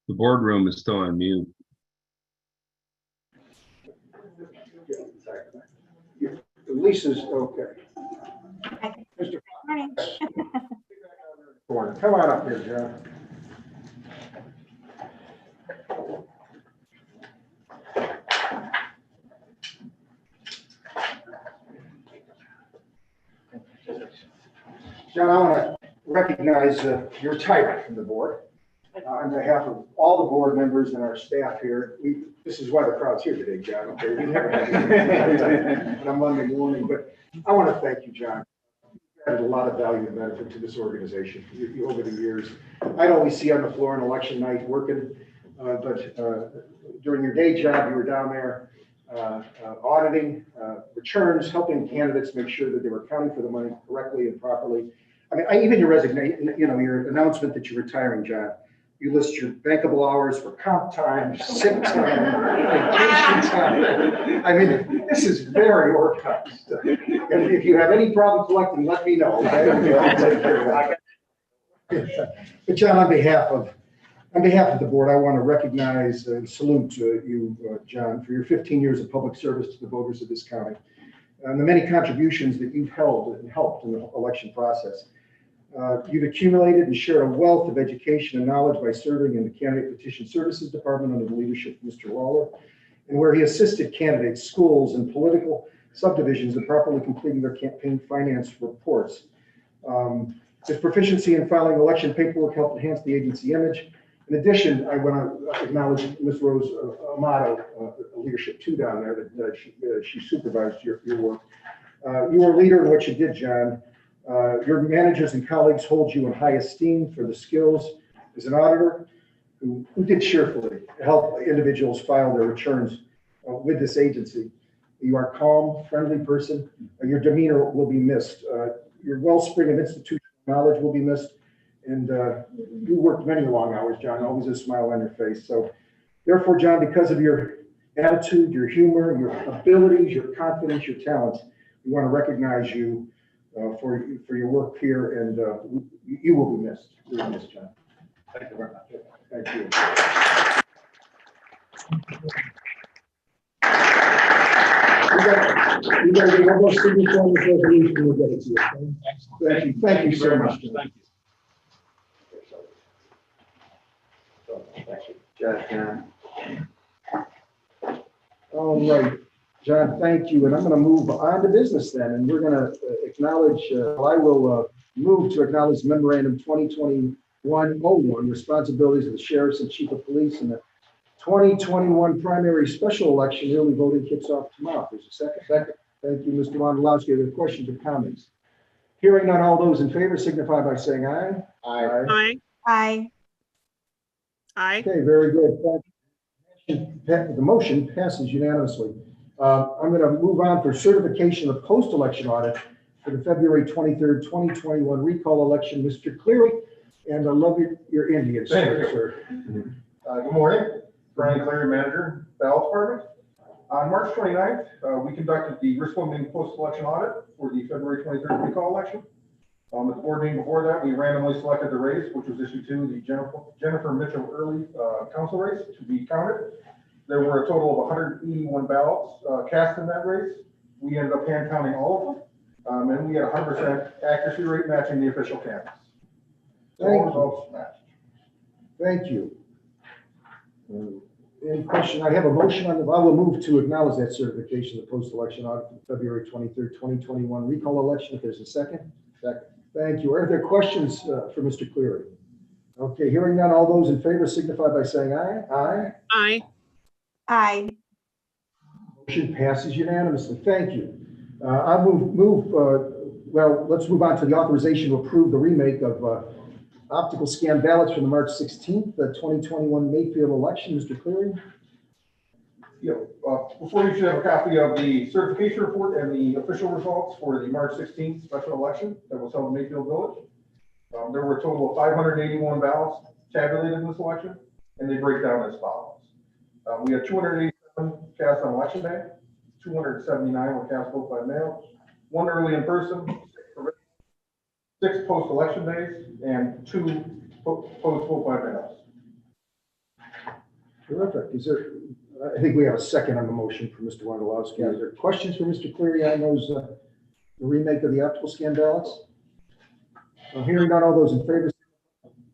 The boardroom is still on mute. Lisa's okay. Mr. Morning. Come on up here, John. John, I want to recognize your retirement from the board. On behalf of all the board members and our staff here, this is why the crowd's here today, John. Okay, we never have on a Monday morning, but I want to thank you, John. You've added a lot of value and benefit to this organization over the years. I'd always see you on the floor on election night working, but during your day job, you were down there auditing returns, helping candidates make sure that they were accounting for the money correctly and properly. I mean, even your resignation, your announcement that you're retiring, John. You list your bankable hours for comp time, sick time, vacation time. I mean, this is very organized. And if you have any problem collecting, let me know. Okay? I'll take care of that. But John, on behalf of the board, I want to recognize and salute you, John, for your 15 years of public service to the voters of this county and the many contributions that you've held and helped in the election process. You've accumulated and shared a wealth of education and knowledge by serving in the Candidate Petition Services Department under the leadership of Mr. Lawler, and where he assisted candidates, schools, and political subdivisions in properly completing their campaign finance reports. His proficiency in filing election paperwork helped enhance the agency image. In addition, I want to acknowledge Ms. Rose Amato, leadership too down there, that she supervised your work. You were a leader in what you did, John. Your managers and colleagues hold you in high esteem for the skills as an auditor who did cheerfully help individuals file their returns with this agency. You are a calm, friendly person. Your demeanor will be missed. Your wellspring of institutional knowledge will be missed. And you worked many long hours, John, always a smile on your face. So therefore, John, because of your attitude, your humor, your abilities, your confidence, your talents, we want to recognize you for your work here, and you will be missed. You will be missed, John. Thank you very much. Thank you. You got to get one more signature on this resolution. We'll get it to you. Okay? Thank you. Thank you so much. Thank you. John. All right, John, thank you. And I'm going to move on to business then. And we're going to acknowledge, I will move to acknowledge Memorandum 2021-01, responsibilities of the sheriffs and chief of police in the 2021 primary special election. Early voting kicks off tomorrow. There's a second. Second. Thank you, Mr. Wondolowski. Are there questions or comments? Hearing none, all those in favor signify by saying aye. Aye. Aye. Aye. Aye. Okay, very good. The motion passes unanimously. I'm going to move on for certification of post-election audit for the February 23rd, 2021 recall election. Mr. Cleary, and I love your Indian, sir. Good morning, Brian Cleary, manager, Ballot Department. On March 29th, we conducted the risk limiting post-election audit for the February 23rd recall election. At the board meeting before that, we randomly selected the race, which was issue 2, the Jennifer Mitchell Early council race to be counted. There were a total of 181 ballots cast in that race. We ended up hand counting all of them, and we had 100% accuracy rate matching the official canvas. So all results matched. Thank you. Any question? I have a motion on the, I will move to acknowledge that certification of the post-election audit for the February 23rd, 2021 recall election. If there's a second. Second. Thank you. Are there questions for Mr. Cleary? Okay, hearing none, all those in favor signify by saying aye. Aye. Aye. Aye. Motion passes unanimously. Thank you. I well, let's move on to the authorization to approve the remake of optical scan ballots for the March 16th, 2021 Mayfield election. Mr. Cleary? Yeah, before you should have a copy of the certification report and the official results for the March 16th special election that was held in Mayfield Village. There were a total of 581 ballots tabulated in this election, and they break down as follows. We had 287 cast on election day, 279 were cast vote by mail, 1 early in person, 6 post-election days, and 2 post vote by mail. Terrific. I think we have a second on the motion for Mr. Wondolowski. Are there questions for Mr. Cleary on those, the remake of the optical scan ballots? Hearing none, all those in favor,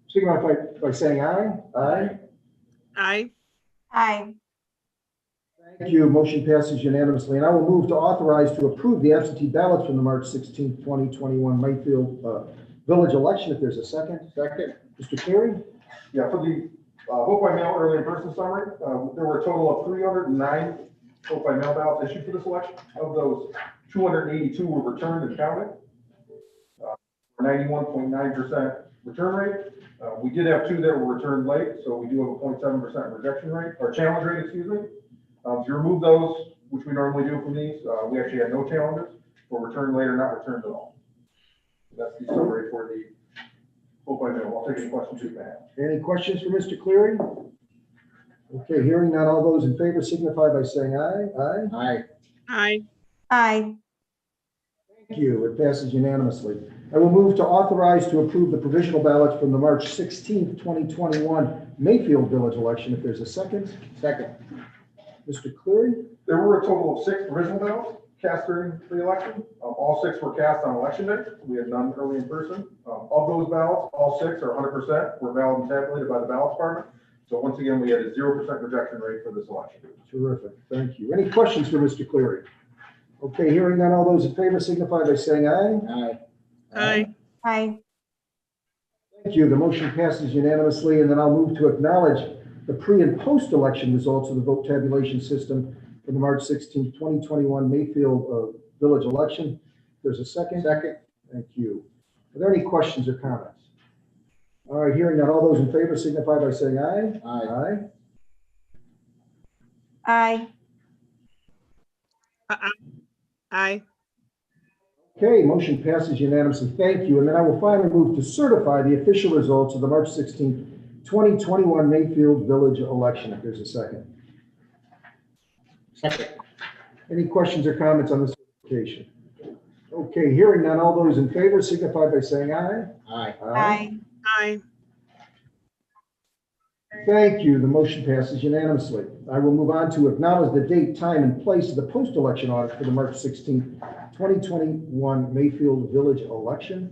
signify by saying aye. Aye. Aye. Aye. Thank you. Motion passes unanimously. And I will move to authorize to approve the absentee ballots from the March 16th, 2021 Mayfield village election. If there's a second. Second. Mr. Cleary? Yeah, for the vote by mail early in person summary, there were a total of 309 vote by mail ballots issued for this election. Of those, 282 were returned and counted. 91.9% return rate. We did have 2 that were returned late, so we do have a 0.7% rejection rate, or challenge rate, excuse me. If you remove those, which we normally do from these, we actually had no challenges for return late or not returned at all. That's the summary for the vote by mail. I'll take any questions you may have. Any questions for Mr. Cleary? Okay, hearing none, all those in favor signify by saying aye. Aye. Aye. Aye. Aye. Thank you. It passes unanimously. I will move to authorize to approve the provisional ballots from the March 16th, 2021 Mayfield village election. If there's a second. Second. Mr. Cleary? There were a total of 6 provisional ballots cast during the election. All 6 were cast on election day. We had none early in person. Of those ballots, all 6 are 100% were valid and tabulated by the ballot department. So once again, we had a 0% rejection rate for this election. Terrific. Thank you. Any questions for Mr. Cleary? Okay, hearing none, all those in favor signify by saying aye. Aye. Aye. Aye. Thank you. The motion passes unanimously, and then I'll move to acknowledge the pre- and post-election results of the vote tabulation system for the March 16th, 2021 Mayfield village election. There's a second. Second. Thank you. Are there any questions or comments? All right, hearing none, all those in favor signify by saying aye. Aye. Aye. Aye. Aye. Okay, motion passes unanimously. Thank you. And then I will finally move to certify the official results of the March 16th, 2021 Mayfield village election. If there's a second. Second. Any questions or comments on this certification? Okay, hearing none, all those in favor signify by saying aye. Aye. Aye. Aye. Thank you. The motion passes unanimously. I will move on to acknowledge the date, time, and place of the post-election audit for the March 16th, 2021 Mayfield village election.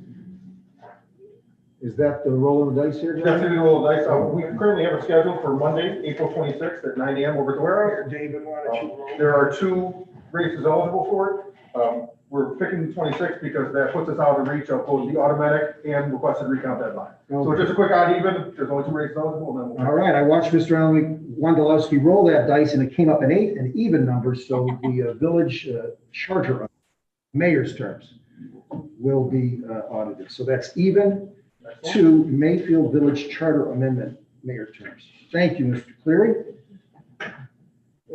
Is that the roll of the dice here, John? That's the roll of dice. We currently have it scheduled for Monday, April 26th at 9 a.m. over at the warehouse. David, why don't you roll? There are 2 races eligible for it. We're picking the 26th because that puts us out of reach of both the automatic and requested recount deadline. So it's just a quick odd even. There's only 2 races eligible. And then All right, I watched Mr. Wondolowski roll that dice, and it came up an even number. So the village charter, mayor's terms, will be audited. So that's even to Mayfield Village Charter Amendment mayor terms. Thank you, Mr. Cleary.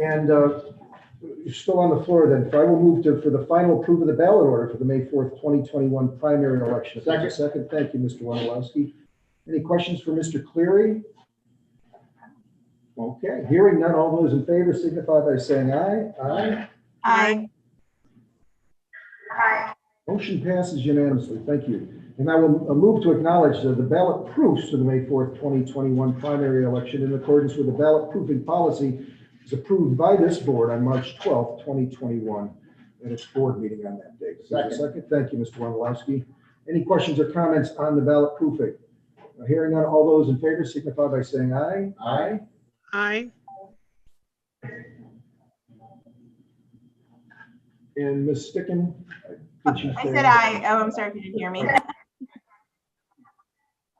And you're still on the floor then. I will move to for the final approval of the ballot order for the May 4th, 2021 primary election. Second. Thank you, Mr. Wondolowski. Any questions for Mr. Cleary? Okay, hearing none, all those in favor signify by saying aye. Aye. Aye. Aye. Motion passes unanimously. Thank you. And I will move to acknowledge the ballot proofs for the May 4th, 2021 primary election in accordance with the ballot proofing policy is approved by this board on March 12th, 2021 at its board meeting on that date. Second. Thank you, Mr. Wondolowski. Any questions or comments on the ballot proofing? Hearing none, all those in favor signify by saying aye. Aye. Aye. And Ms. Sticken? I said aye. Oh, I'm sorry if you didn't hear me.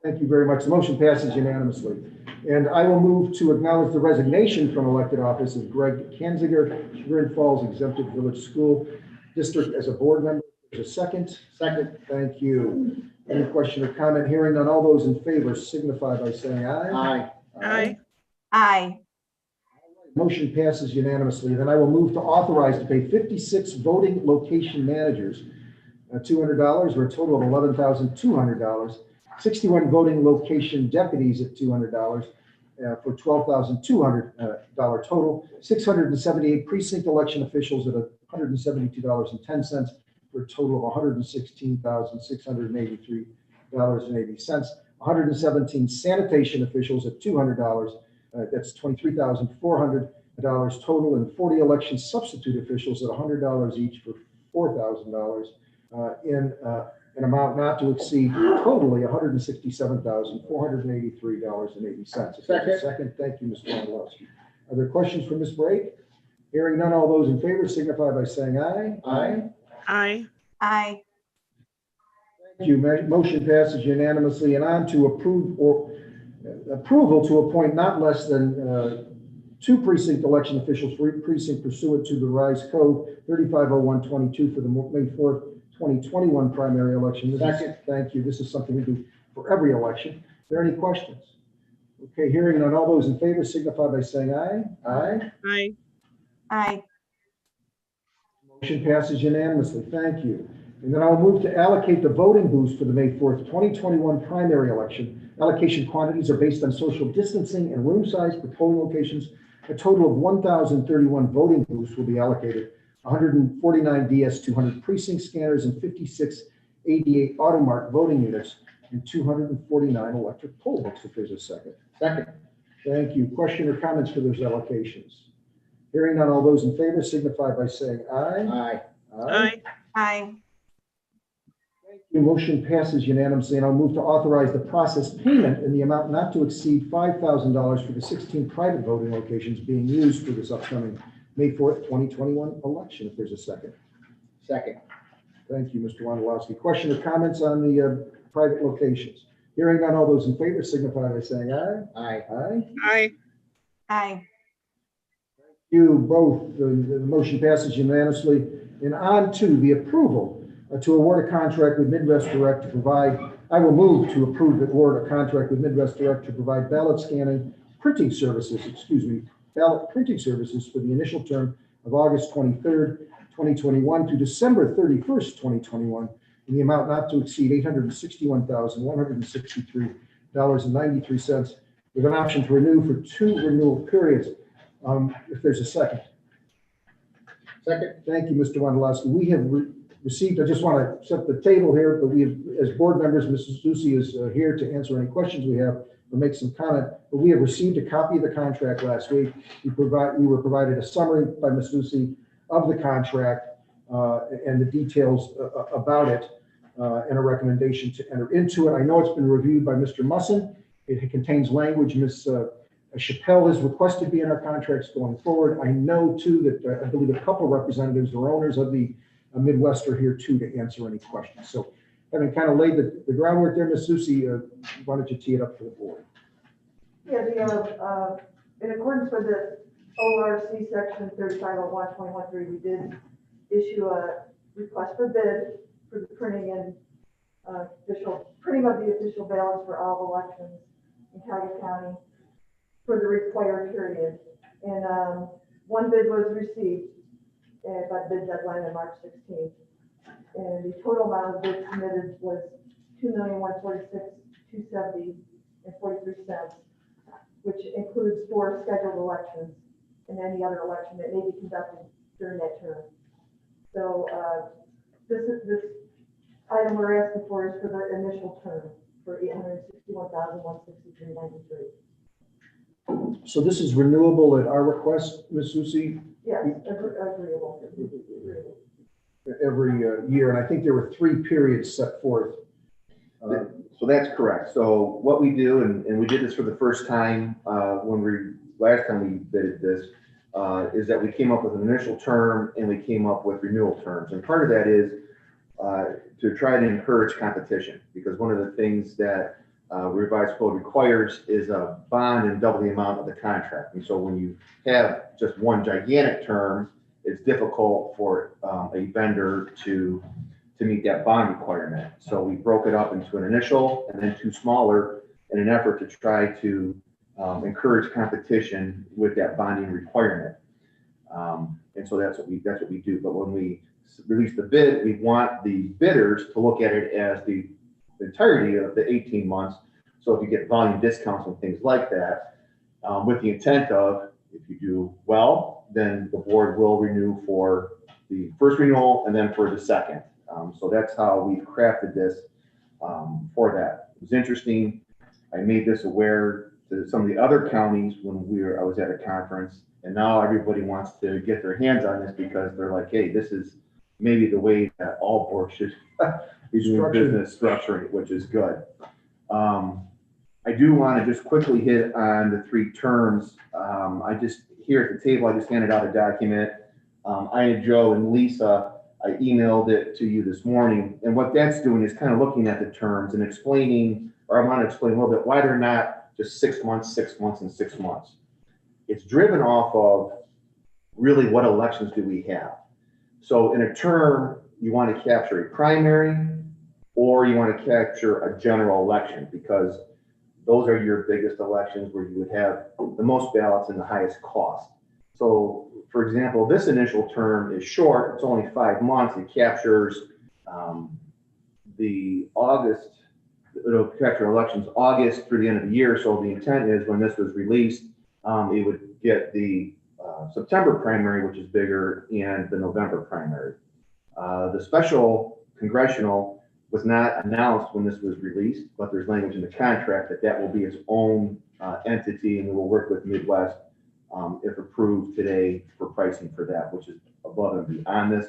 Thank you very much. The motion passes unanimously. And I will move to acknowledge the resignation from elected office of Greg Kanziger, Chagrin Falls Exempted Village School District as a board member. There's a second. Second. Thank you. Any question or comment? Hearing none, all those in favor signify by saying aye. Aye. Aye. Aye. Motion passes unanimously. Then I will move to authorize to pay 56 voting location managers $200, or a total of $11,200. 61 voting location deputies at $200 for $12,200 total. 678 precinct election officials at $172.10 for a total of $116,683.80. 117 sanitation officials at $200 That's $23,400 total, and 40 election substitute officials at $100 each for $4,000 in an amount not to exceed totally $167,483.80. Second, thank you, Mr. Wondolowski. Are there questions for Ms. Brake? Hearing none, all those in favor signify by saying aye. Aye. Aye. Aye. Thank you. Motion passes unanimously. And on to approval to appoint not less than 2 precinct election officials for each precinct pursuant to the Rise Code 350122 for the May 4th, 2021 primary election. Thank you. This is something we do for every election. Are there any questions? Okay, hearing none, all those in favor signify by saying aye. Aye. Aye. Aye. Motion passes unanimously. Thank you. And then I'll move to allocate the voting booths for the May 4th, 2021 primary election. Allocation quantities are based on social distancing and room size for polling locations. A total of 1,031 voting booths will be allocated, 149 DS200 precinct scanners and 56 88 automark voting units and 249 electric poll books, if there's a second. Second. Thank you. Question or comments for those allocations? Hearing none, all those in favor signify by saying aye. Aye. Aye. Aye. The motion passes unanimously, and I'll move to authorize the process payment in the amount not to exceed $5,000 for the 16 private voting locations being used for this upcoming May 4th, 2021 election, if there's a second. Second. Thank you, Mr. Wondolowski. Question or comments on the private locations? Hearing none, all those in favor signify by saying aye. Aye. Aye. Aye. Aye. You both, the motion passes unanimously. And on to the approval to award a contract with Midwest Direct to provide, I will move to approve the award a contract with Midwest Direct to provide ballot printing services for the initial term of August 23rd, 2021 to December 31st, 2021, in the amount not to exceed $861,163.93, with an option to renew for 2 renewal periods. If there's a second. Second. Thank you, Mr. Wondolowski. We have received, I just want to set the table here, but we have, as board members, Mrs. Ducey is here to answer any questions we have or make some comment, but we have received a copy of the contract last week. We were provided a summary by Ms. Ducey of the contract and the details about it and a recommendation to enter into it. I know it's been reviewed by Mr. Musson. It contains language Ms. Chappelle has requested be in our contracts going forward. I know too that I believe a couple representatives or owners of the Midwest are here too to answer any questions. So having kind of laid the groundwork there, Ms. Susie, why don't you tee it up for the board? Yeah, in accordance with the ORC section 3501.21.3, we did issue a request for bid for the printing and printing of the official ballots for all elections in Cuyahoga County for the required period. And one bid was received by the bid deadline on March 16th. And the total amount of bids submitted was $2,146,270.43, which includes 4 scheduled elections and any other election that may be conducted during that term. So this item we're asking for is for the initial term for $861,163.93. So this is renewable at our request, Ms. Susie? Yes, agreeable. Every year, and I think there were 3 periods set forth. So that's correct. So what we do, and we did this for the first time last time we did this, is that we came up with an initial term and we came up with renewal terms. And part of that is to try to encourage competition, because one of the things that revised code requires is a bond and double the amount of the contract. And so when you have just one gigantic term, it's difficult for a vendor to meet that bond requirement. So we broke it up into an initial and then 2 smaller in an effort to try to encourage competition with that bonding requirement. And so that's what we do. But when we release the bid, we want the bidders to look at it as the entirety of the 18 months. So if you get volume discounts and things like that, with the intent of, if you do well, then the board will renew for the first renewal and then for the second. So that's how we've crafted this for that. It was interesting. I made this aware to some of the other counties when I was at a conference, and now everybody wants to get their hands on this because they're like, hey, this is maybe the way that all boards should be doing business structuring, which is good. I do want to just quickly hit on the 3 terms. Here at the table, I just handed out a document. I and Joe and Lisa, I emailed it to you this morning. And what that's doing is kind of looking at the terms and explaining, or I want to explain a little bit why they're not just 6 months, 6 months, and 6 months. It's driven off of really what elections do we have. So in a term, you want to capture a primary or you want to capture a general election, because those are your biggest elections where you would have the most ballots and the highest cost. So for example, this initial term is short. It's only 5 months. It captures the August, it'll capture elections August through the end of the year. So the intent is when this was released, it would get the September primary, which is bigger, and the November primary. The special congressional was not announced when this was released, but there's language in the contract that will be its own entity, and we will work with Midwest if approved today for pricing for that, which is above and beyond this.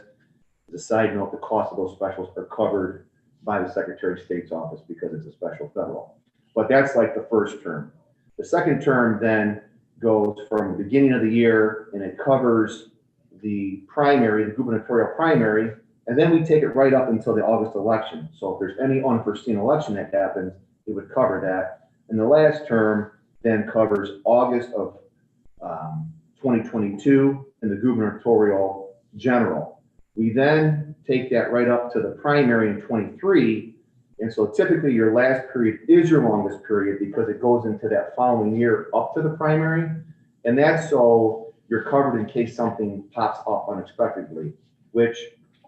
As a side note, the cost of those specials are covered by the Secretary of State's office because it's a special federal. But that's like the first term. The second term then goes from the beginning of the year, and it covers the primary, the gubernatorial primary, and then we take it right up until the August election. So if there's any unforeseen election that happens, it would cover that. And the last term then covers August of 2022 and the gubernatorial general. We then take that right up to the primary in 23. And so typically your last period is your longest period because it goes into that following year up to the primary. And that's so you're covered in case something pops up unexpectedly, which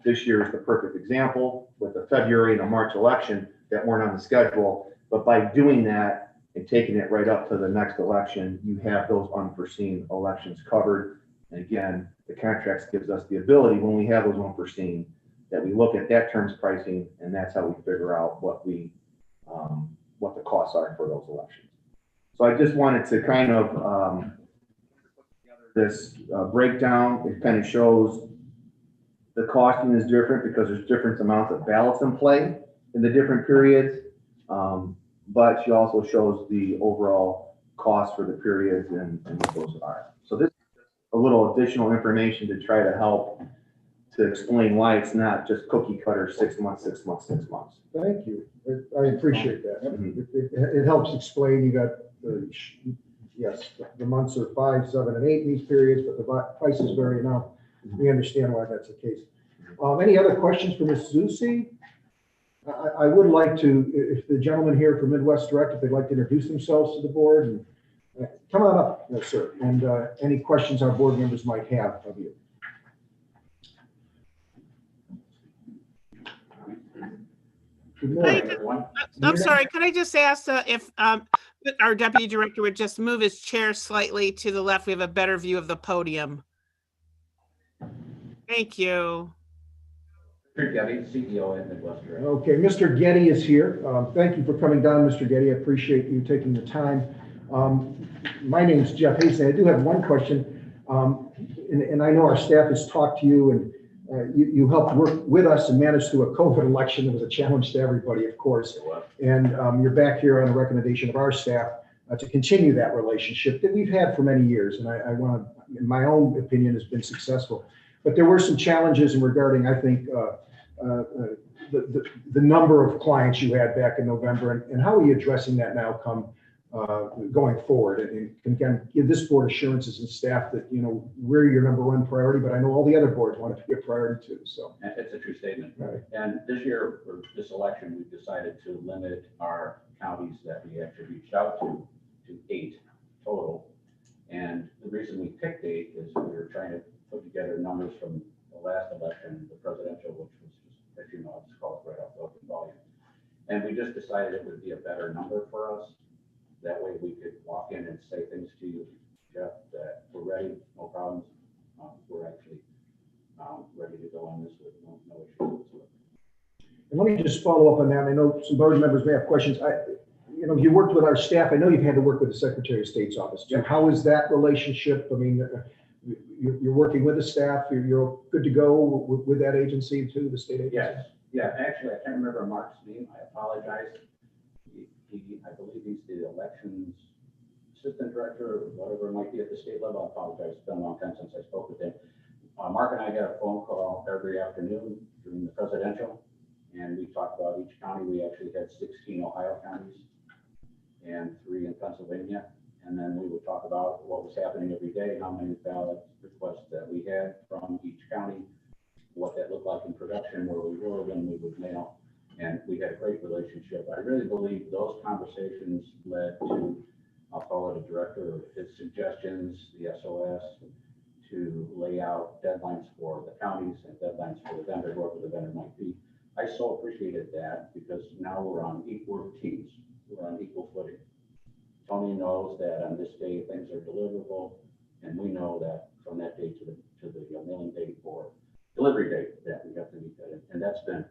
this year is the perfect example with the February and a March election that weren't on the schedule. But by doing that and taking it right up to the next election, you have those unforeseen elections covered. And again, the contracts gives us the ability when we have those unforeseen that we look at that term's pricing, and that's how we figure out what the costs are for those elections. So I just wanted to kind of put together this breakdown. It kind of shows the costing is different because there's different amounts of ballots in play in the different periods, but she also shows the overall cost for the periods and what those are. So this is a little additional information to try to help to explain why it's not just cookie cutter 6 months, 6 months, 6 months. Thank you. I appreciate that. Mhm. It helps explain. You got the months are 5, 7, and 8 in these periods, but the prices vary now. We understand why that's the case. Any other questions for Ms. Zusi? I would like to, if the gentleman here from Midwest Direct, if they'd like to introduce themselves to the board, and come on up, yes, sir. And any questions our board members might have of you. Good morning, everyone. I'm sorry, could I just ask if our deputy director would just move his chair slightly to the left? We have a better view of the podium. Thank you. Mr. Getty, CEO at Midwest Direct. Okay, Mr. Getty is here. Thank you for coming down, Mr. Getty. I appreciate you taking the time. My name is Jeff Hasty. I do have one question, and I know our staff has talked to you, and you helped work with us and manage through a COVID election. It was a challenge to everybody, of course. And you're back here on a recommendation of our staff to continue that relationship that we've had for many years. And I want to, in my own opinion, has been successful. But there were some challenges regarding, I think, the number of clients you had back in November, and how are you addressing that now going forward? And again, give this board assurances and staff that, you know, we're your number one priority, but I know all the other boards want it to be a priority too, so. It's a true statement. Right. And this year, for this election, we've decided to limit our counties that we actually reached out to 8 total. And the reason we picked 8 is we were trying to put together numbers from the last election, the presidential, which was just, as you know, it's called right off the open volume. And we just decided it would be a better number for us. That way we could walk in and say things to you, Jeff, that we're ready, no problems. We're actually ready to go on this with no issues whatsoever. And let me just follow up on that. I know some board members may have questions. you know, you worked with our staff. I know you've had to work with the Secretary of State's office too. How is that relationship? I mean, you're working with the staff, you're good to go with that agency too, the state agency? Yes, yeah, actually, I can't remember Mark's name, I apologize. I believe he's the elections assistant director, or whatever it might be at the state level. I apologize, it's been a long time since I spoke with him. Mark and I get a phone call every afternoon during the presidential, and we talk about each county. We actually had 16 Ohio counties and 3 in Pennsylvania. And then we would talk about what was happening every day, how many ballot requests that we had from each county, what that looked like in production, where we were, when we would mail. And we had a great relationship. I really believe those conversations led to, I'll call it a director of his suggestions, the SOS, to lay out deadlines for the counties and deadlines for the vendor, whoever the vendor might be. I so appreciated that because now we're on equal teams. We're on equal footing. Tony knows that on this day things are deliverable, and we know that from that day to the mailing date or delivery date that we have to meet that. And that's been,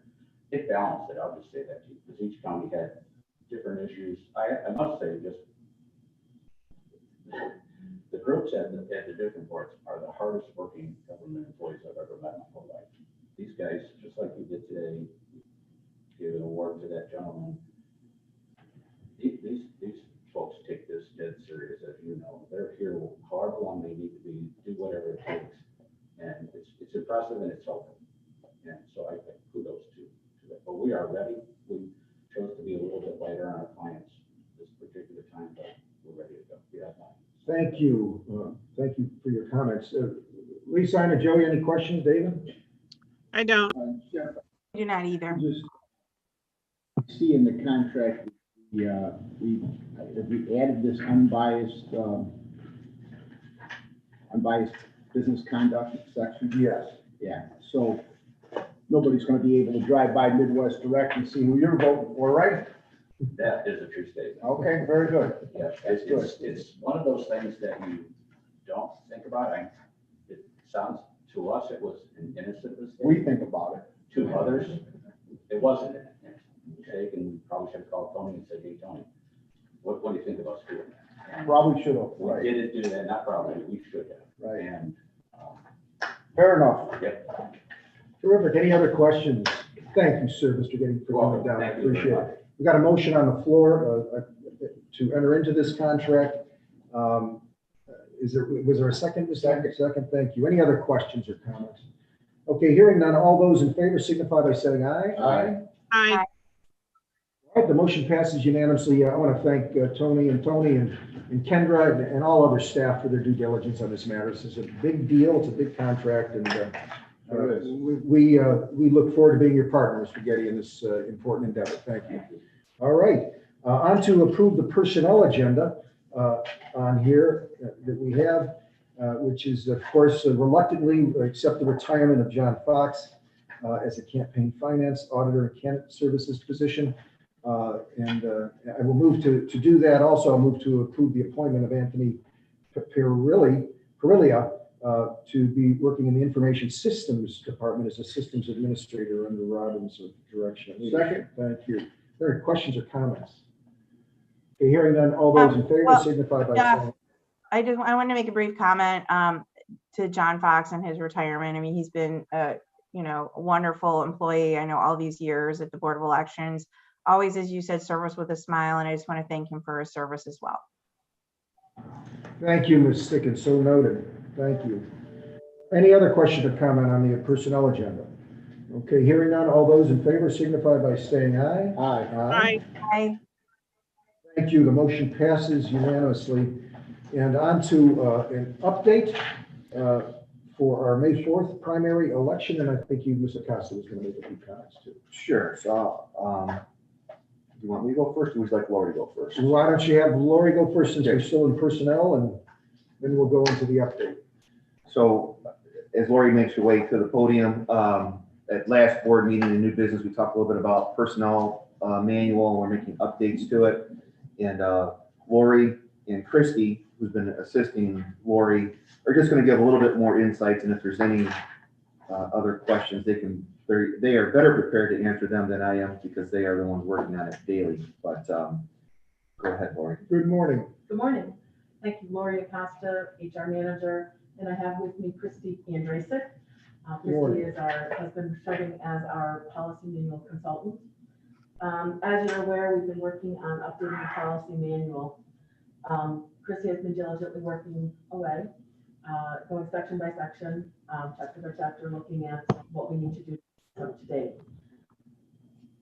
it balanced it. I'll just say that to you, because each county had different issues. I must say, just the groups at the different boards are the hardest working government employees I've ever met in my whole life. These guys, just like you did today, gave an award to that gentleman. These folks take this dead serious, as you know. They're here however long they need to be, do whatever it takes. And it's impressive and it's helpful. And so I think kudos to that. But we are ready. We chose to be a little bit lighter on our clients this particular time, but we're ready to go. We have time. Thank you. Thank you for your comments. Lisa and Joey, any questions, David? I don't. Jeff, I do not either. Just see in the contract, we added this unbiased business conduct section. yes. Yeah, so nobody's gonna be able to drive by Midwest Direct and see who you're voting for, right? That is a true statement. Okay, very good. Yeah, it's one of those things that you don't think about. It sounds, to us, it was an innocent mistake. We think about it. To others, it wasn't an innocent mistake, and we probably should have called Tony and said, hey, Tony, what do you think of us doing that? And Probably should have, we right, didn't do that, not probably, we should have. right. And, Fair enough. yep. Terrific. Any other questions? Thank you, sir, Mr. Getty, for coming Welcome. down. Thank you very Appreciate much. it. We got a motion on the floor to enter into this contract. Was there a second? Second, thank you. Any other questions or comments? Okay, hearing none, all those in favor signify by saying aye. Aye. I, All right, the motion passes unanimously. I want to thank Tony and Kendra and all other staff for their due diligence on this matter. This is a big deal. It's a big contract, and we look forward to being your partner, Mr. Getty, in this important endeavor. Thank you. All right, on to approve the personnel agenda on here that we have, which is, of course, reluctantly accept the retirement of John Fox as a campaign finance auditor and candidate services position. And I will move to do that. Also, I'll move to approve the appointment of Anthony Perillia to be working in the Information Systems Department as a systems administrator under Robin's direction. Second. Thank you. Are there any questions or comments? Okay, hearing none, all those in favor well, signify by yeah. saying. I want to make a brief comment to John Fox and his retirement. I mean, he's been a wonderful employee. I know all these years at the Board of Elections, always, as you said, service with a smile, and I just want to thank him for his service as well. Thank you, Ms. Stickett, so noted. Thank you. Any other question or comment on the personnel agenda? Okay, hearing none, all those in favor signify by saying aye. Aye. I, Thank you. The motion passes unanimously. And on to an update for our May 4th primary election. And I think you, Mr. Costa, was going to make a few comments too. Sure. So, you want me to go first, or would you like Lori to go first? So why don't you have Lori go first since we're still in personnel, and then we'll go into the update. So, as Lori makes her way to the podium, at last board meeting in new business, we talked a little bit about personnel manual, and we're making updates to it. And Lori and Christy, who's been assisting Lori, are just going to give a little bit more insights. And if there's any other questions, they are better prepared to answer them than I am, because they are the ones working on it daily. But Go ahead, Lori. Good morning. Good morning. Thank you, Lori Acosta, HR Manager, and I have with me Christy Andrasic. Christy has been serving as our policy manual consultant. As you're aware, we've been working on updating the policy manual. Christy has been diligently working away, going section by section, chapter by chapter, looking at what we need to do up to date.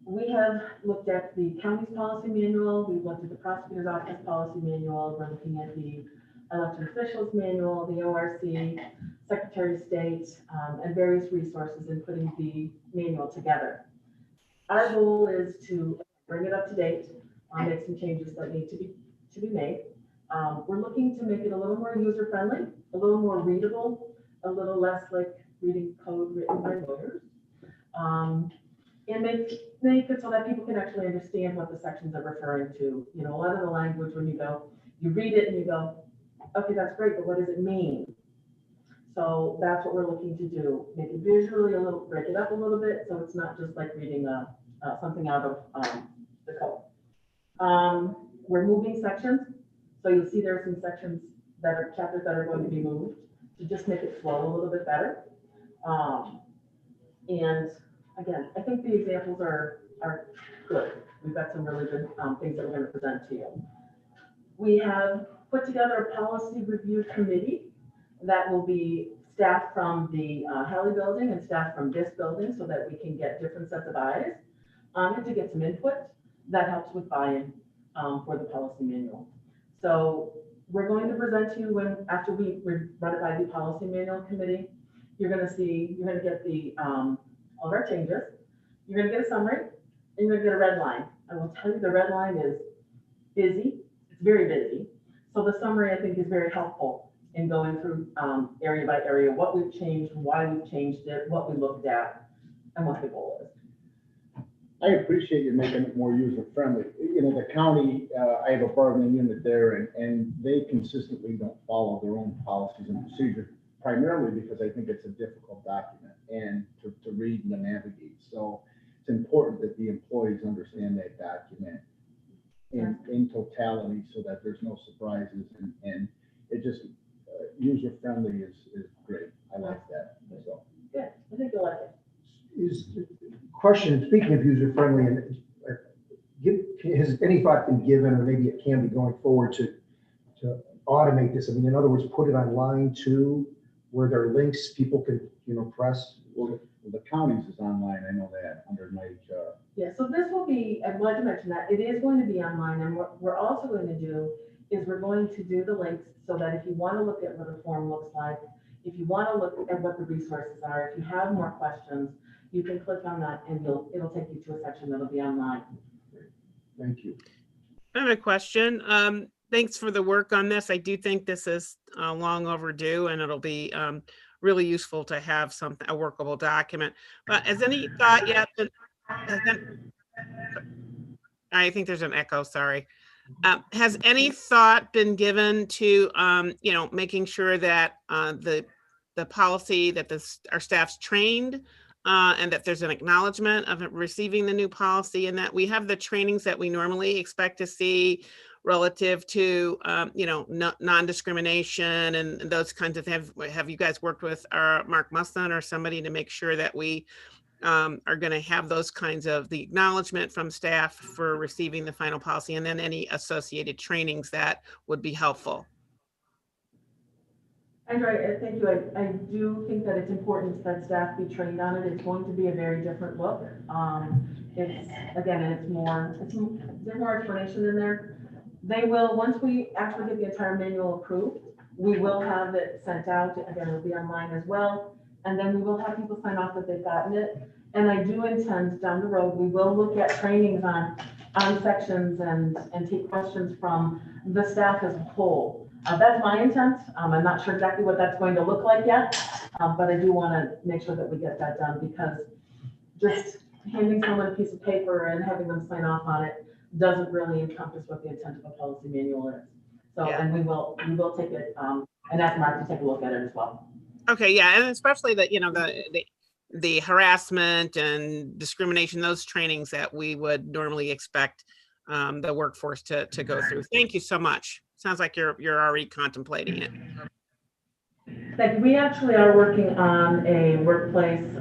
We have looked at the county's policy manual, we've looked at the prosecutor's office policy manual, we're looking at the elected officials manual, the ORC, Secretary of State, and various resources in putting the manual together. Our goal is to bring it up to date, make some changes that need to be made. We're looking to make it a little more user-friendly, a little more readable, a little less like reading code written by lawyers. And make it so that people can actually understand what the sections are referring to. You know, a lot of the language when you read it and you go, okay, that's great, but what does it mean? So that's what we're looking to do. Make it visually break it up a little bit, so it's not just like reading something out of the code. We're moving sections, so you'll see there are some sections that are chapters that are going to be moved to just make it flow a little bit better. And again, I think the examples are good. We've got some really good things that we're going to present to you. We have put together a policy review committee that will be staff from the Hallie building and staff from this building so that we can get different sets of eyes and to get some input that helps with buy-in for the policy manual. So we're going to present to you after we run it by the policy manual committee. You're going to get the all of our changes. You're going to get a summary and you're going to get a red line. I will tell you the red line is busy. It's very busy. So the summary I think is very helpful in going through area by area, what we've changed, why we've changed it, what we looked at, and what the goal is. I appreciate you making it more user-friendly. You know, the county, I have a bargaining unit there and they consistently don't follow their own policies and procedures, primarily because I think it's a difficult document and to read and to navigate. So it's important that the employees understand that document in totality so that there's no surprises and it just user-friendly is great. I like that. So. Good, I think you'll like it. Is question, speaking of user-friendly, and has any thought been given, or maybe it can be going forward to automate this? I mean, in other words, put it on line 2 where there are links people can, press. Well, the counties is online. I know that under my HR. Yeah, so this will be, I'm glad to mention that, it is going to be online, and what we're also going to do is we're going to do the links so that if you want to look at what a form looks like, if you want to look at what the resources are, if you have more questions, you can click on that and it'll take you to a section that'll be online. Thank you. I have a question. Thanks for the work on this. I do think this is long overdue and it'll be really useful to have a workable document. But has any thought yet? I think there's an echo, sorry. Has any thought been given to, making sure that the policy that our staff's trained and that there's an acknowledgement of receiving the new policy and that we have the trainings that we normally expect to see relative to, non-discrimination and those kinds of things? Have you guys worked with Mark Musson or somebody to make sure that we are going to have those kinds of the acknowledgement from staff for receiving the final policy and then any associated trainings that would be helpful? Andrea, thank you. I do think that it's important that staff be trained on it. It's going to be a very different look. There's more explanation in there. They will, once we actually get the entire manual approved, we will have it sent out. Again, it'll be online as well. And then we will have people sign off that they've gotten it. And I do intend down the road, we will look at trainings on sections and take questions from the staff as a whole. That's my intent. I'm not sure exactly what that's going to look like yet, but I do want to make sure that we get that done, because just handing someone a piece of paper and having them sign off on it doesn't really encompass what the intent of a policy manual is. So, yeah. And we will take it and ask Mark to take a look at it as well. Okay, yeah, and especially that, the harassment and discrimination, those trainings that we would normally expect the workforce to go through. Thank you so much. Sounds like you're already contemplating it. Thank you. We actually are working on a workplace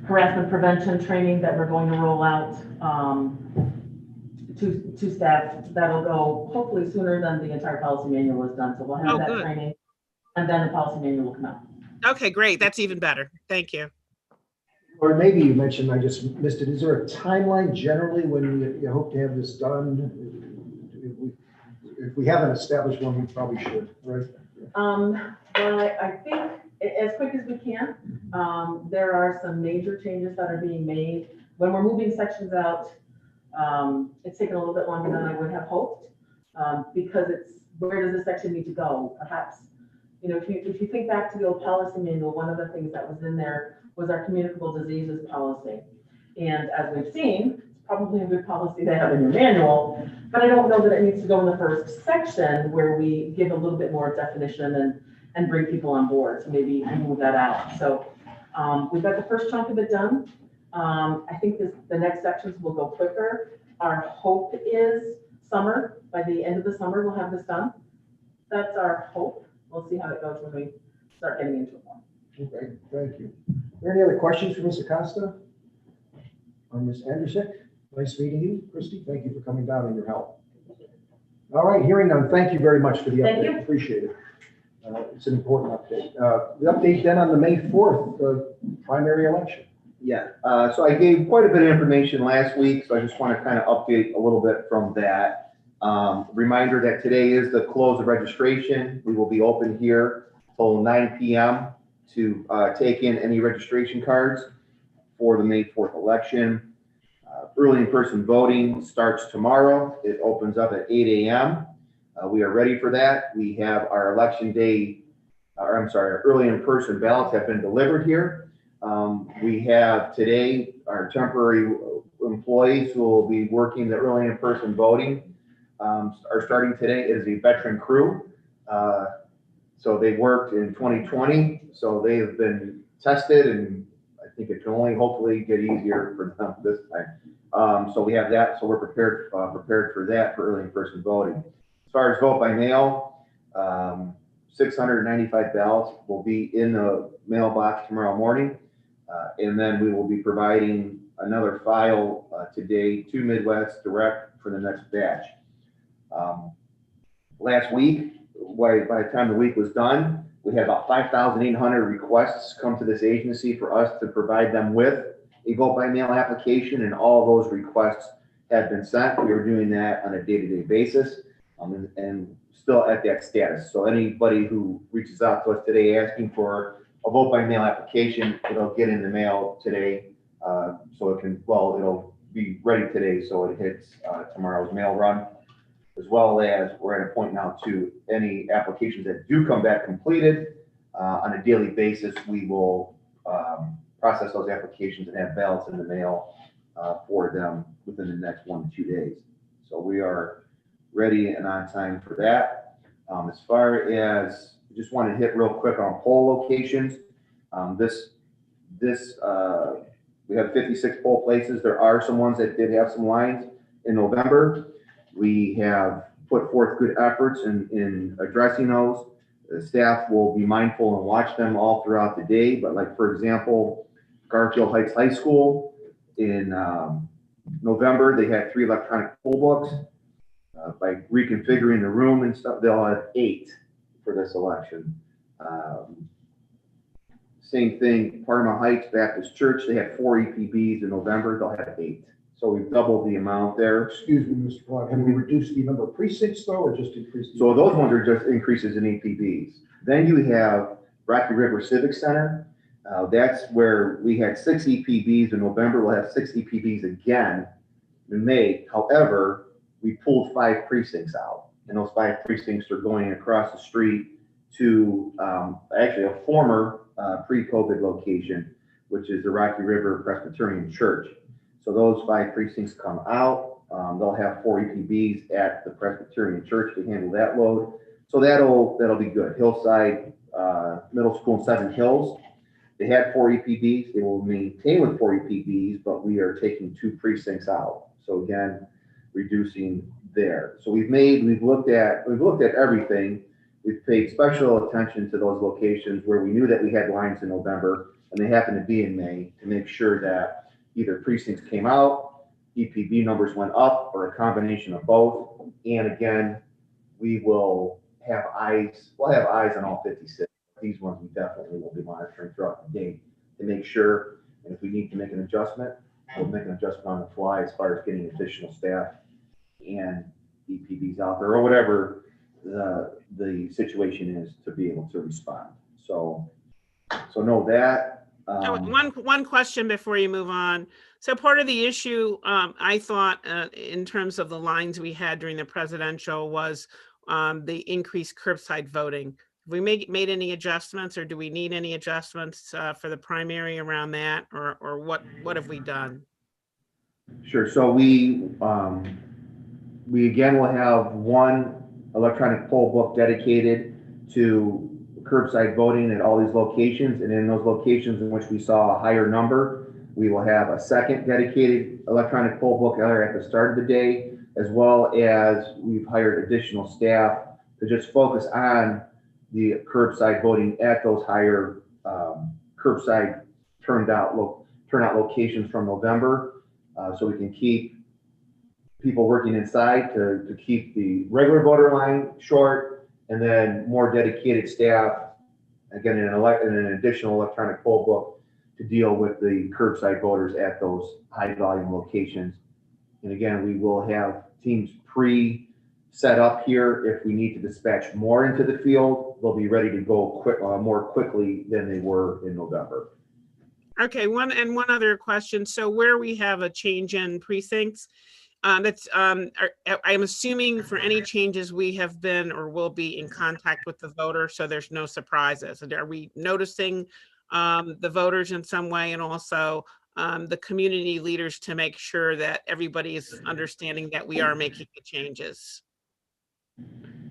harassment prevention training that we're going to roll out to staff. That'll go hopefully sooner than the entire policy manual is done. So we'll have Oh, that good. training, and then the policy manual will come out. Okay, great. That's even better. Thank you. Or maybe you mentioned, I just missed it, is there a timeline generally when you hope to have this done? If we haven't established one, we probably should, right? Well, I think as quick as we can. There are some major changes that are being made. When we're moving sections out, it's taken a little bit longer than I would have hoped, because it's, where does the section need to go? Perhaps, you know, if you think back to the old policy manual, one of the things that was in there was our communicable diseases policy. And as we've seen, it's probably a good policy to have in your manual, but I don't know that it needs to go in the first section where we give a little bit more definition and bring people on board. So maybe move that out. So we've got the first chunk of it done. I think the next sections will go quicker. Our hope is summer. By the end of the summer, we'll have this done. That's our hope. We'll see how it goes when we start getting into it more. Okay, thank you. Are there any other questions for Ms. Acosta? Or Ms. Andrusik? Nice meeting you. Christy, thank you for coming down and your help. All right, hearing none, thank you very much for the Thank update. you. Appreciate it. It's an important update. The update then on the May 4th primary election. Yeah, so I gave quite a bit of information last week, so I just want to kind of update a little bit from that. Reminder that today is the close of registration. We will be open here till 9 p.m. to take in any registration cards for the May 4th election. Early in-person voting starts tomorrow. It opens up at 8 a.m. We are ready for that. We have our election day, our early in-person ballots have been delivered here. We have today our temporary employees who will be working the early in-person voting are starting today. It is a veteran crew. So they worked in 2020. So they have been tested, and I think it can only hopefully get easier for them this time. So we have that. So we're prepared for that for early in-person voting. As far as vote by mail, 695 ballots will be in the mailbox tomorrow morning. And then we will be providing another file today to Midwest Direct for the next batch. Last week, by the time the week was done, we had about 5,800 requests come to this agency for us to provide them with a vote by mail application, and all of those requests have been sent. We are doing that on a day-to-day basis, and still at that status. So anybody who reaches out to us today asking for a vote by mail application, it'll get in the mail today. So it'll be ready today. So it hits tomorrow's mail run, as well as we're at a point now to any applications that do come back completed on a daily basis. We will process those applications and have ballots in the mail for them within the next 1 to 2 days. So we are ready and on time for that. As far as, I just want to hit real quick on poll locations. We have 56 poll places. There are some ones that did have some lines in November. We have put forth good efforts in addressing those. The staff will be mindful and watch them all throughout the day. But like, for example, Garfield Heights High School in November, they had 3 electronic poll books. By reconfiguring the room and stuff, they'll have 8 for this election. Same thing, Parma Heights Baptist Church, they had 4 EPBs in November, they'll have 8. So we've doubled the amount there. Excuse me, Mr. Clark, have we reduced the number of precincts though, or just increased? So those ones are just increases in EPBs. Then you have Rocky River Civic Center. That's where we had 6 EPBs in November. We'll have 6 EPBs again in May. However, we pulled 5 precincts out, and those 5 precincts are going across the street to actually a former pre-COVID location, which is the Rocky River Presbyterian Church. So those 5 precincts come out. They'll have 4 EPBs at the Presbyterian Church to handle that load. So that'll be good. Hillside Middle School in Seven Hills, they had 4 EPBs. They will maintain with 4 EPBs, but we are taking 2 precincts out. So again, reducing there. So we've looked at everything. We've paid special attention to those locations where we knew that we had lines in November and they happen to be in May, to make sure that either precincts came out, EPB numbers went up, or a combination of both. And again, we'll have eyes on all 56. These ones we definitely will be monitoring throughout the day to make sure, and if we need to make an adjustment, we'll make an adjustment on the fly as far as getting additional staff and EPBs out there, or whatever the situation is, to be able to respond. So know that. One question before you move on. So part of the issue, I thought, in terms of the lines we had during the presidential, was the increased curbside voting. Have we made any adjustments, or do we need any adjustments for the primary around that, or what have we done? Sure. So we again will have one electronic poll book dedicated to curbside voting at all these locations, and in those locations in which we saw a higher number, we will have a second dedicated electronic poll book either at the start of the day, as well as we've hired additional staff to just focus on the curbside voting at those higher curbside turnout locations from November, so we can keep people working inside to keep the regular voter line short, and then more dedicated staff, again, in an additional electronic poll book to deal with the curbside voters at those high volume locations. And again, we will have teams set up here. If we need to dispatch more into the field, they'll be ready to go more quickly than they were in November. Okay, one other question. So where we have a change in precincts, I'm assuming for any changes we have been or will be in contact with the voter, so there's no surprises. And are we noticing the voters in some way, and also the community leaders, to make sure that everybody is understanding that we are making the changes?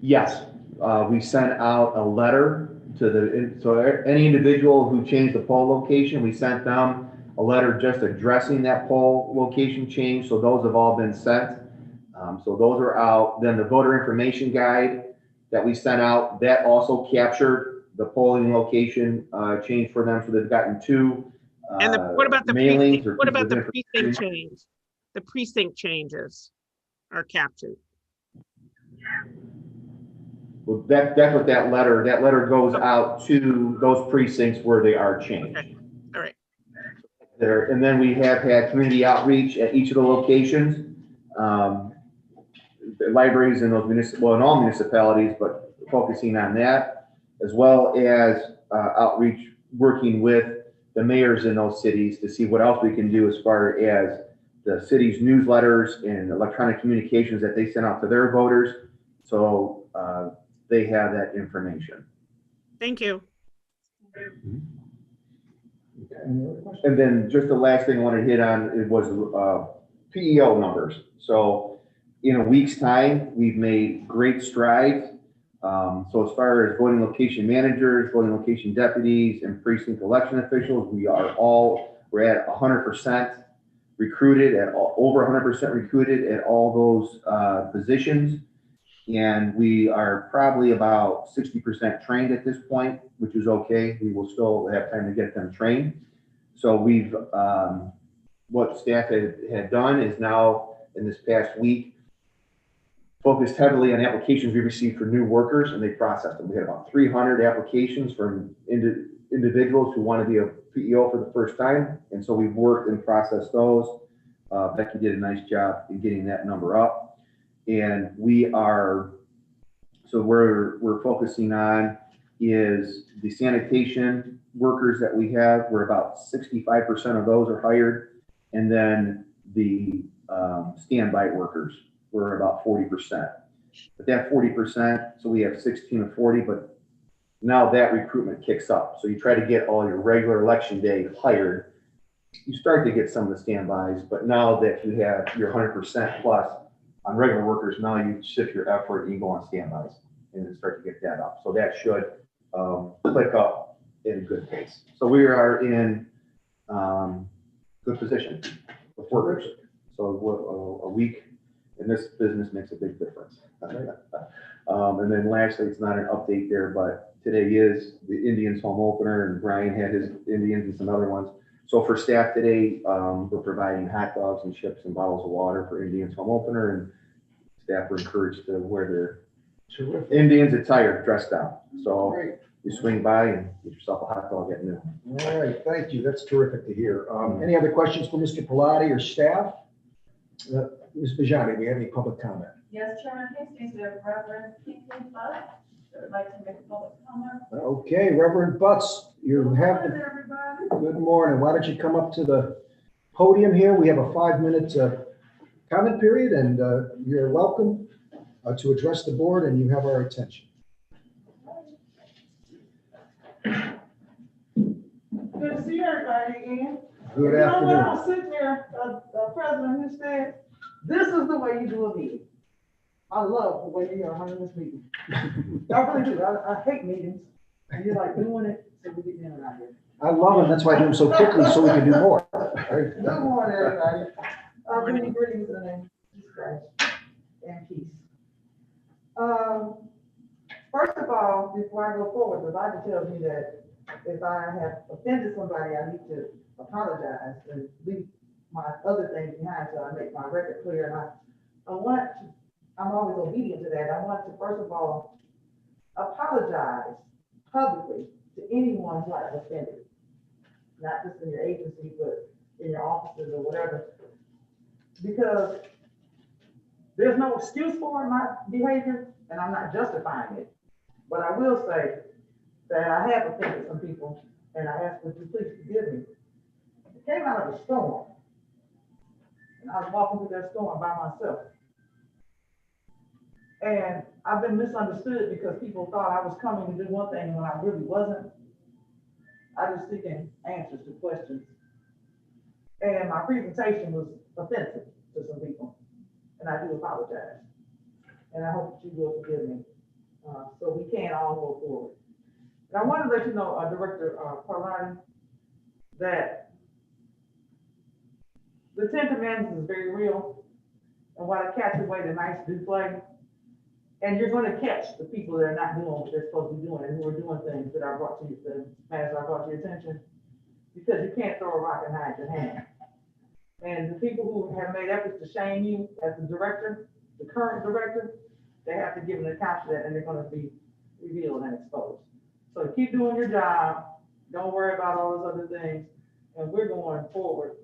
Yes, we sent out a letter so any individual who changed the poll location, we sent them a letter just addressing that poll location change. So those have all been sent. So those are out. Then the voter information guide that we sent out, that also captured the polling location change for them. So they've gotten two what about the mailings. What about the precinct change? The precinct changes are captured. Well, that's what that letter goes out to those precincts where they are changed. Okay. All right. There, and then we have had community outreach at each of the locations, the libraries in those in all municipalities, but focusing on that, as well as outreach, working with the mayors in those cities to see what else we can do as far as the city's newsletters and electronic communications that they send out to their voters, so they have that information. Thank you. And then just the last thing I wanted to hit on, it was PEO numbers. So in a week's time, we've made great strides. So as far as voting location managers, voting location deputies, and precinct election officials, we're at 100% recruited over 100% recruited at all those positions. And we are probably about 60% trained at this point, which is okay. We will still have time to get them trained. So we've, what staff had done is now, in this past week, focused heavily on applications we received for new workers, and they processed them. We had about 300 applications from individuals who want to be a PEO for the first time. And so we've worked and processed those. Becky did a nice job in getting that number up. And we're focusing on is the sanitation workers that we have. We're about 65% of those are hired. And then the standby workers, we're about 40%. But that 40%, so we have 16 of 40, but now that recruitment kicks up. So you try to get all your regular election day hired. You start to get some of the standbys, but now that you have your 100% plus on regular workers, now you shift your effort and you go on standbys and then start to get that up. So that should click up in a good pace. So we are in good position with workers. So a week and this business makes a big difference. And then lastly, it's not an update there, but today is the Indians home opener, and Brian had his Indians and some other ones. So for staff today, we're providing hot dogs and chips and bottles of water for Indians home opener, and staff were encouraged to wear their Terrific. Indians attire dressed down. So Great. you swing by and get yourself a hot dog at noon. All right, thank you. That's terrific to hear. Any other questions for Mr. Pilati or staff? Ms. Bajani, do we have any public comment? Yes, Chairman Hastings, we have Reverend Keaton Bud, that would like to make a public comment. Okay, Reverend Butts, you have Good the, morning, everybody. good morning. Why don't you come up to the podium here? We have a 5-minute comment period, and you're welcome to address the board, and you have our attention. Good to see everybody again. Good You know what, afternoon. I'm sitting there, President, who said, this is the way you do a meeting. I love the way you are running this meeting. I really do. I hate meetings, and you're like doing it, so we get in and out here. I love them. That's why I do them so quickly, so we can do more. Good morning, everybody. Bring you greetings in the name of Jesus Christ and peace. First of all, before I go forward, the Bible tells me that if I have offended somebody, I need to apologize and leave my other things behind, so I make my record clear. And I'm always obedient to that. I want to, first of all, apologize publicly to anyone who I've offended, not just in your agency, but in your offices or whatever, because there's no excuse for my behavior, and I'm not justifying it. But I will say that I have offended some people, and I ask that you please forgive me. It came out of a storm, and I was walking through that storm by myself. And I've been misunderstood because people thought I was coming to do one thing when I really wasn't. I was seeking answers to questions. And my presentation was offensive to some people, and I do apologize. And I hope that you will forgive me, so we can all go forward. And I want to let you know, Director Parlani, that the 10 Commandments is very real, and while the cat's away, the mice do play. And you're going to catch the people that are not doing what they're supposed to be doing, and who are doing things that are brought to you, the matters are brought to your attention, because you can't throw a rock and hide your hand. And the people who have made efforts to shame you as the director, the current director, they have to give an account to that, and they're going to be revealed and exposed. So keep doing your job. Don't worry about all those other things. And we're going forward,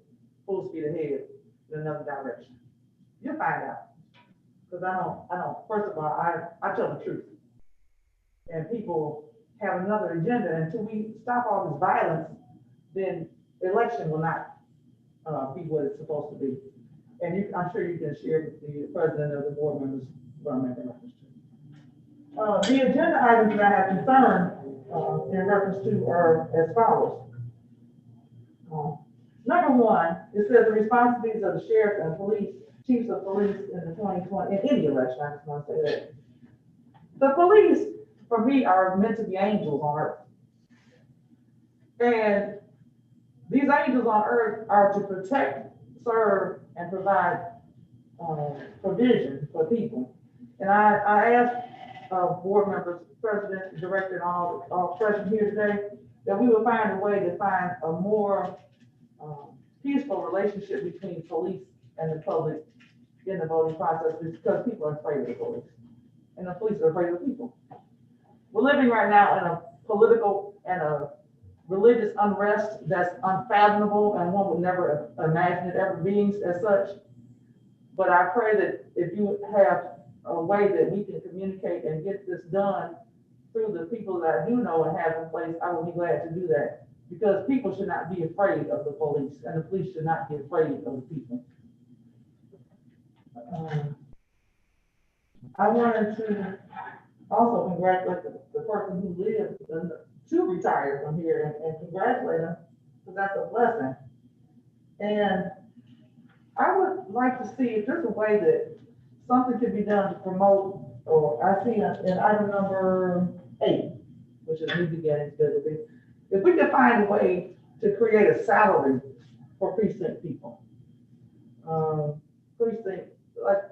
full speed ahead in another direction. You'll find out. Because I don't, first of all, I tell the truth. And people have another agenda. Until we stop all this violence, then election will not be what it's supposed to be. And I'm sure you can share with the president of the board members what I'm making reference to. The agenda items that I have concern in reference to are as follows. Number one, it says the responsibilities of the sheriff and police, chiefs of police in the 2020, in any election, I just want to say that. The police, for me, are meant to be angels on earth. And these angels on earth are to protect, serve, and provide provision for people. And I asked board members, president, director, and all present here today, that we would find a way to find a more peaceful relationship between police and the public in the voting process, because people are afraid of the police, and the police are afraid of people. We're living right now in a political and a religious unrest that's unfathomable, and one would never imagine it ever being as such. But I pray that if you have a way that we can communicate and get this done through the people that I do know and have in place, I would be glad to do that. Because people should not be afraid of the police, and the police should not be afraid of the people. I wanted to also congratulate the person who lived to retire from here and congratulate them, because that's a blessing. And I would like to see if there's a way that something could be done to promote, or I see in item number 8, which is new beginnings biblically, if we could find a way to create a salary for precinct people. Precinct, like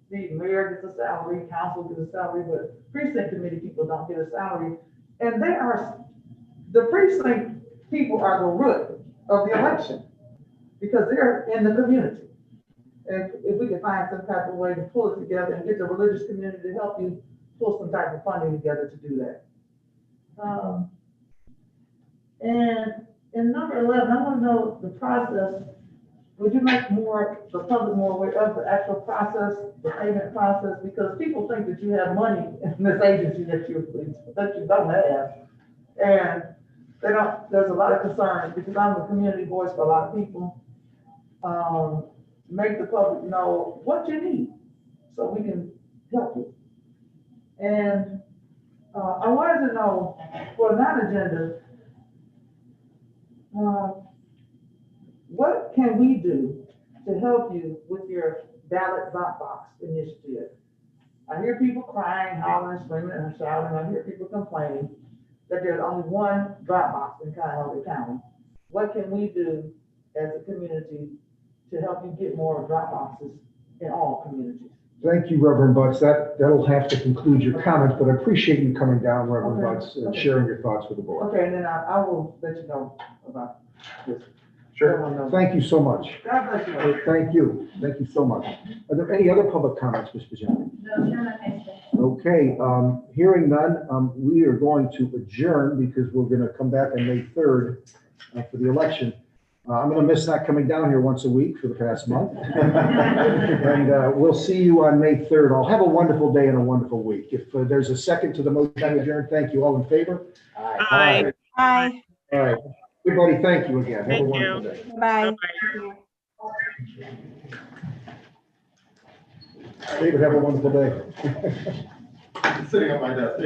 the mayor gets a salary, council gets a salary, but precinct committee people don't get a salary. And the precinct people are the root of the election because they're in the community. And if we can find some type of way to pull it together and get the religious community to help you pull some type of funding together to do that. And in number 11, I want to know the process. Would you make the public more aware of the actual process, the payment process? Because people think that you have money in this agency that you don't have. And there's a lot of concern because I'm a community voice for a lot of people. Make the public know what you need so we can help you. And I wanted to know for non-agenda, what can we do to help you with your ballot drop box initiative? I hear people crying, hollering, screaming, and shouting. I hear people complaining that there's only one drop box in Cuyahoga County. What can we do as a community to help you get more drop boxes in all communities? Thank you, Reverend Butts. That'll have to conclude your comments, but I appreciate you coming down, Reverend Okay. Butts, and Okay. sharing your thoughts with the board. Okay, and then I will let you know about this. Sure. Thank you so much. God bless you. Thank you. Thank you so much. Are there any other public comments, Ms. Pajani? No, Chairman, thank you. Okay, hearing none, we are going to adjourn because we're going to come back on May 3rd for the election. I'm going to miss not coming down here once a week for the past month. And we'll see you on May 3rd. I'll have a wonderful day and a wonderful week. If there's a second to the motion to adjourn, thank you. All in favor? Aye. Bye. All right. Everybody, thank you again. Have a Thank wonderful you. day. Bye. David, have a wonderful day. Sitting on my desk.